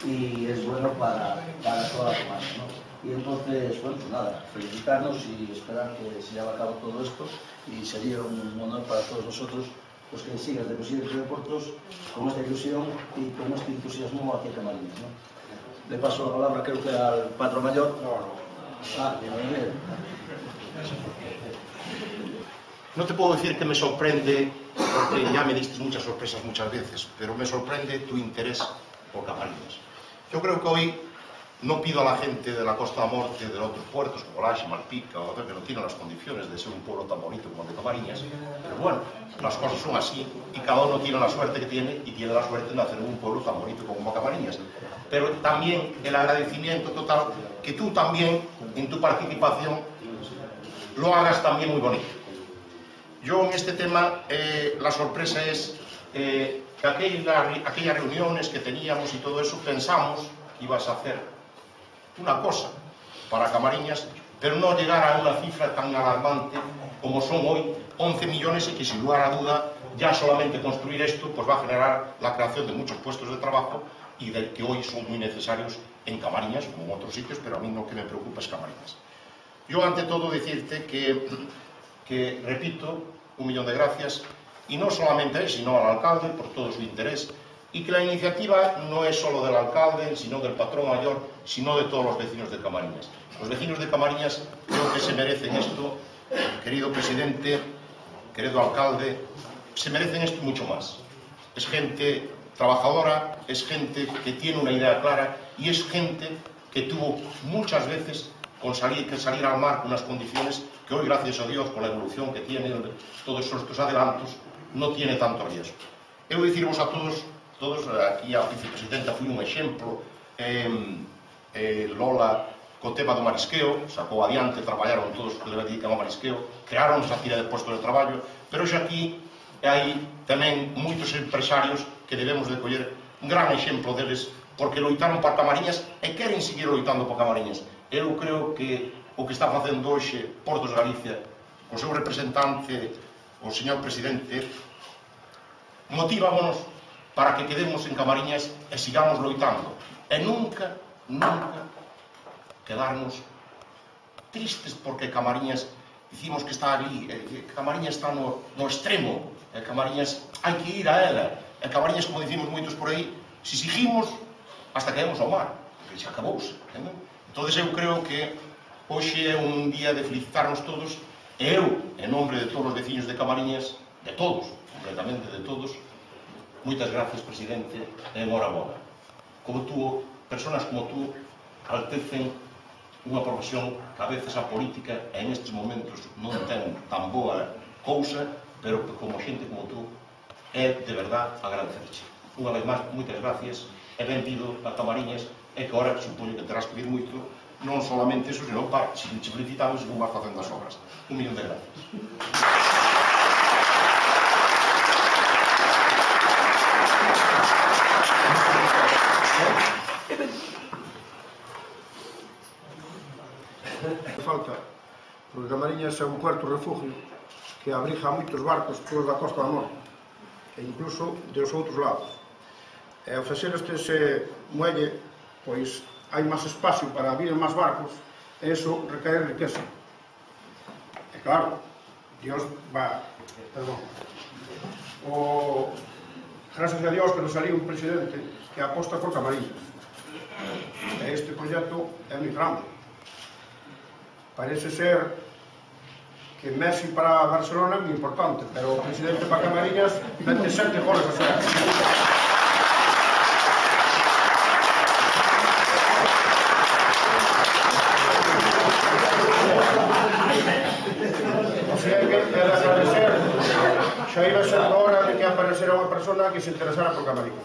y es bueno para toda la comarca, ¿no? Y entonces, bueno, pues nada, felicitarnos y esperar que se lleve a cabo todo esto, y sería un honor para todos nosotros pues que sigas de presidente de Portos con esta ilusión y con este entusiasmo hacia Camariñas, ¿no? Le paso la palabra, creo que al patrón mayor. Bien. No te puedo decir que me sorprende, porque ya me diste muchas sorpresas muchas veces, pero me sorprende tu interés por Camariñas. Yo creo que hoy no pido a la gente de la Costa da Morte, de otros puertos como Laxe, Malpica, o que no tienen las condiciones de ser un pueblo tan bonito como el de Camariñas, pero bueno, las cosas son así y cada uno tiene la suerte que tiene y tiene la suerte de nacer en un pueblo tan bonito como Camariñas. Pero también el agradecimiento total que tú también, en tu participación, lo hagas también muy bonito. Yo en este tema, la sorpresa es que aquellas reuniones que teníamos y todo eso, pensamos que ibas a hacer una cosa para Camariñas, pero no llegar a una cifra tan alarmante como son hoy 11 millones y que sin lugar a duda ya solamente construir esto pues va a generar la creación de muchos puestos de trabajo y de que hoy son muy necesarios en Camariñas como en otros sitios, pero a mí lo que me preocupa es Camariñas. Yo ante todo decirte que repito, 1 millón de gracias, y no solamente a él, sino al alcalde por todo su interés, y que la iniciativa no es solo del alcalde, sino del patrón mayor, sino de todos los vecinos de Camariñas. Los vecinos de Camariñas creo que se merecen esto, querido presidente, querido alcalde, se merecen esto mucho más. Es gente trabajadora, es gente que tiene una idea clara y es gente que tuvo muchas veces que salir al mar con unas condiciones que hoy, gracias a Dios, con la evolución que tienen todos estos adelantos, no tiene tanto riesgo. Eu dicirvos a todos, aquí a vicepresidenta foi un exemplo, Lola, co tema do marisqueo, sacou adiante, traballaron todos que le dedican ao marisqueo, crearon esa tira de postos de traballo, pero xa aquí hai tamén moitos empresarios que debemos de coller un gran exemplo deles, porque loitaron para Camariñas e queren seguir loitando para Camariñas. Eu creo que o que está facendo hoxe Portos de Galicia, o seu representante, o señor presidente, motívamonos para que quedemos en Camariñas e sigamos loitando. E nunca quedarnos tristes porque Camariñas dicimos que está ali, Camariñas está no extremo, Camariñas hai que ir a ela, e Camariñas, como dicimos moitos por aí, se seguimos hasta que vemos ao mar, porque xa acabouse. Entón, eu creo que hoxe é un día de felicitarnos todos, e eu, en nombre de todos os veciños de Camariñas, de todos, completamente de todos, moitas gracias, presidente, e enhorabuena. Como tú, personas como tú, altecen unha profesión que a veces a política en estes momentos non ten tan boa cousa, pero que como xente como tú é de verdad agradecerche. Unha vez máis, moitas gracias e benvido a Camariñas, e que ahora supoño que terás que vir moito, non solamente eso, senón para se te felicitamos e non vas facendo as obras. 1 millón de gracias. Falta, porque Camariñas é un puerto refugio que abriga moitos barcos todos da Costa da Morte e incluso dos outros lados. E ao facer este muelle, pois hai máis espacio para vir máis barcos e iso recae riqueza. E claro, Dios va, perdón, gracias a Dios que nos saliu un presidente que aposta por Camariñas. E este proxecto é moi grande. Parece ser que Messi para Barcelona é moi importante, pero o presidente para Camariñas 27 goles a ser. O sea que, de agradecer, xa iba a ser hora de que aparecera unha persona que se interesara por Camariñas.